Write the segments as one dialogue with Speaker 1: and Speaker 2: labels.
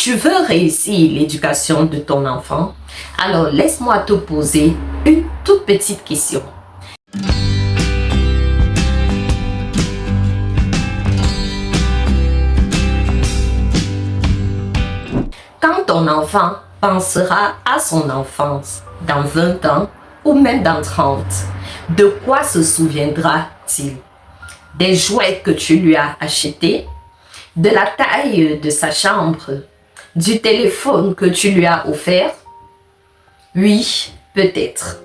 Speaker 1: Tu veux réussir l'éducation de ton enfant? Alors laisse-moi te poser une toute petite question. Quand ton enfant pensera à son enfance dans 20 ans ou même dans 30, de quoi se souviendra-t-il? Des jouets que tu lui as achetés? De la taille de sa chambre? Du téléphone que tu lui as offert? Oui, peut-être.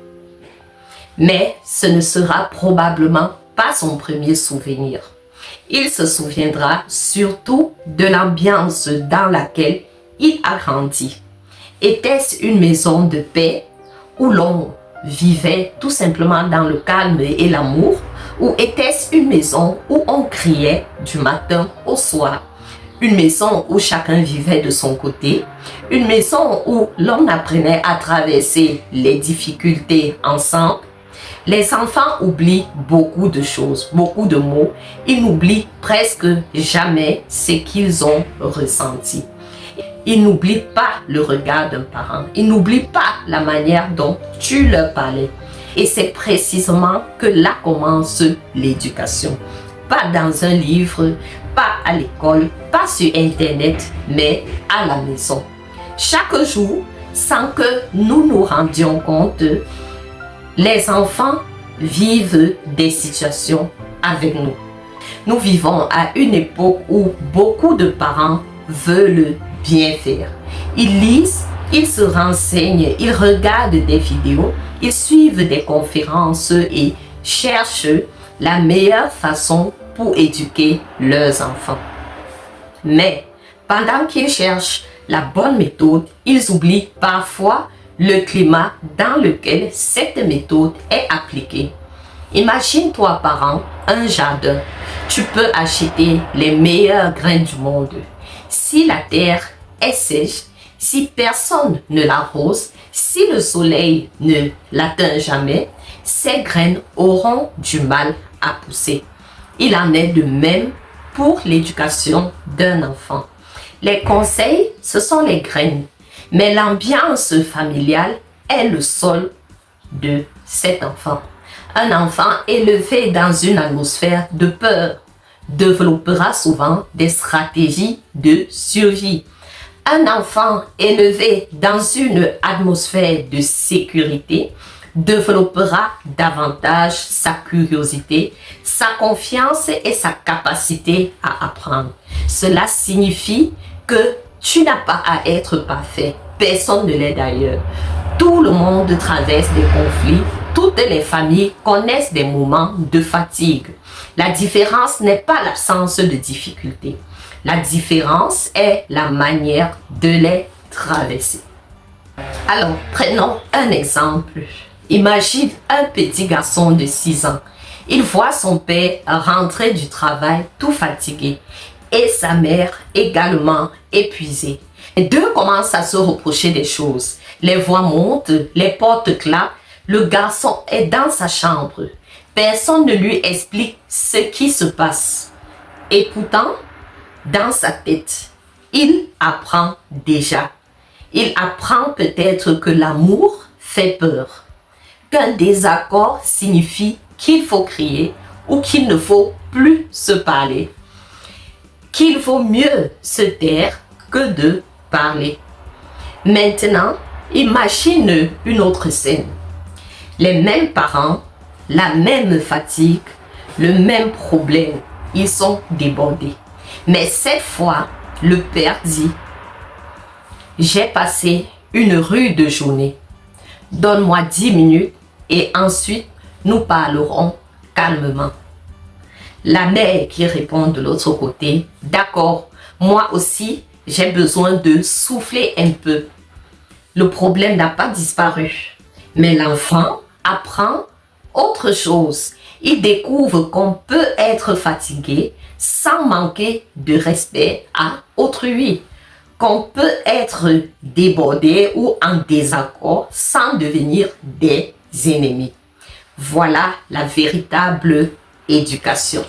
Speaker 1: Mais ce ne sera probablement pas son premier souvenir. Il se souviendra surtout de l'ambiance dans laquelle il a grandi. Était-ce une maison de paix où l'on vivait tout simplement dans le calme et l'amour? Ou était-ce une maison où on criait du matin au soir? Une maison où chacun vivait de son côté, une maison où l'on apprenait à traverser les difficultés ensemble. Les enfants oublient beaucoup de choses, beaucoup de mots. Ils n'oublient presque jamais ce qu'ils ont ressenti. Ils n'oublient pas le regard d'un parent. Ils n'oublient pas la manière dont tu leur parlais. Et c'est précisément que là commence l'éducation. Pas dans un livre, pas à l'école, pas sur Internet, mais à la maison. Chaque jour, sans que nous nous rendions compte, les enfants vivent des situations avec nous. Nous vivons à une époque où beaucoup de parents veulent bien faire. Ils lisent, ils se renseignent, ils regardent des vidéos, ils suivent des conférences et cherchent la meilleure façon pour éduquer leurs enfants. Mais pendant qu'ils cherchent la bonne méthode, ils oublient parfois le climat dans lequel cette méthode est appliquée. Imagine-toi, parent, un jardin. Tu peux acheter les meilleurs grains du monde. Si la terre est sèche, si personne ne l'arrose, si le soleil ne l'atteint jamais, ces graines auront du mal à pousser. Il en est de même pour l'éducation d'un enfant. Les conseils, ce sont les graines, mais l'ambiance familiale est le sol de cet enfant. Un enfant élevé dans une atmosphère de peur développera souvent des stratégies de survie. Un enfant élevé dans une atmosphère de sécurité développera davantage sa curiosité, sa confiance et sa capacité à apprendre. Cela signifie que tu n'as pas à être parfait. Personne ne l'est d'ailleurs. Tout le monde traverse des conflits. Toutes les familles connaissent des moments de fatigue. La différence n'est pas l'absence de difficultés. La différence est la manière de les traverser. Alors, prenons un exemple. Imagine un petit garçon de 6 ans. Il voit son père rentrer du travail tout fatigué et sa mère également épuisée. Les deux commencent à se reprocher des choses. Les voix montent, les portes claquent. Le garçon est dans sa chambre. Personne ne lui explique ce qui se passe. Et pourtant, dans sa tête, il apprend déjà. Il apprend peut-être que l'amour fait peur, qu'un désaccord signifie qu'il faut crier ou qu'il ne faut plus se parler, qu'il vaut mieux se taire que de parler. Maintenant, imagine une autre scène. Les mêmes parents, la même fatigue, le même problème. Ils sont débordés. Mais cette fois, le père dit: j'ai passé une rude journée. Donne-moi 10 minutes et ensuite nous parlerons calmement. La mère qui répond de l'autre côté: d'accord, moi aussi j'ai besoin de souffler un peu. Le problème n'a pas disparu, mais l'enfant apprend autre chose. Il découvre qu'on peut être fatigué sans manquer de respect à autrui, qu'on peut être débordé ou en désaccord sans devenir des ennemis. Voilà la véritable éducation.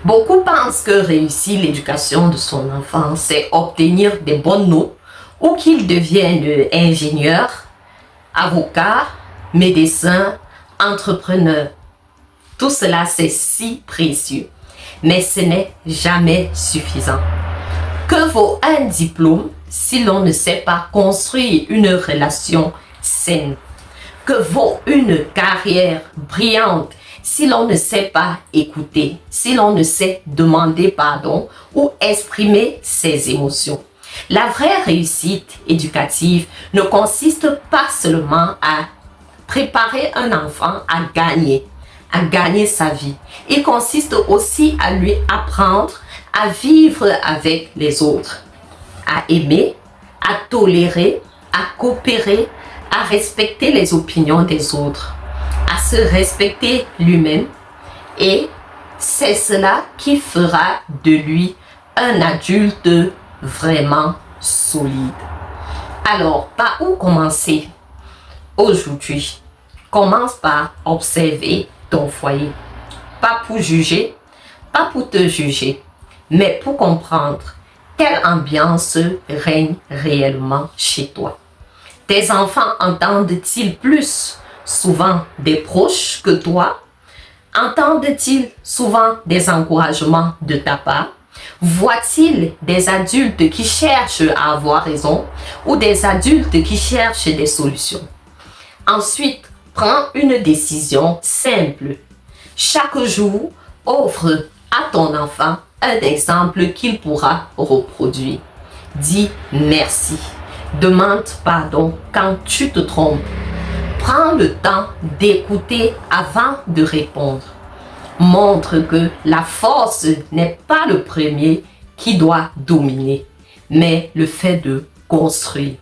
Speaker 1: Beaucoup pensent que réussir l'éducation de son enfant, c'est obtenir des bonnes notes ou qu'il devienne ingénieur, avocat, médecin, entrepreneur. Tout cela, c'est si précieux, mais ce n'est jamais suffisant. Que vaut un diplôme si l'on ne sait pas construire une relation saine? Que vaut une carrière brillante si l'on ne sait pas écouter, si l'on ne sait demander pardon ou exprimer ses émotions? La vraie réussite éducative ne consiste pas seulement à préparer un enfant à gagner sa vie. Il consiste aussi à lui apprendre à vivre avec les autres, à aimer, à tolérer, à coopérer, à respecter les opinions des autres, à se respecter lui-même. Et c'est cela qui fera de lui un adulte vraiment solide. Alors, par où commencer? Aujourd'hui, commence par observer ton foyer. Pas pour juger, pas pour te juger, mais pour comprendre quelle ambiance règne réellement chez toi. Tes enfants entendent-ils plus souvent des proches que toi? Entendent-ils souvent des encouragements de ta part? Voient-ils des adultes qui cherchent à avoir raison ou des adultes qui cherchent des solutions? Ensuite, prends une décision simple. Chaque jour, offre à ton enfant un exemple qu'il pourra reproduire. Dis merci. Demande pardon quand tu te trompes. Prends le temps d'écouter avant de répondre. Montre que la force n'est pas le premier qui doit dominer, mais le fait de construire.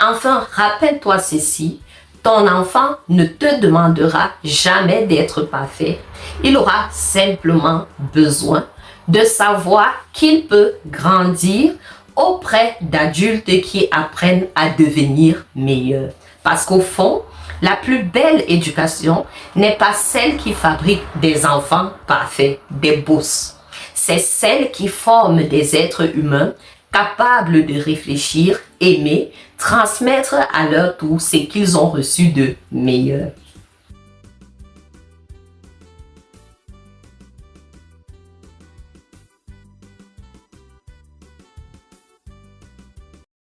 Speaker 1: Enfin, rappelle-toi ceci, ton enfant ne te demandera jamais d'être parfait. Il aura simplement besoin de savoir qu'il peut grandir auprès d'adultes qui apprennent à devenir meilleurs. Parce qu'au fond, la plus belle éducation n'est pas celle qui fabrique des enfants parfaits, des boss. C'est celle qui forme des êtres humains capables de réfléchir, aimer, transmettre à leur tour ce qu'ils ont reçu de meilleur.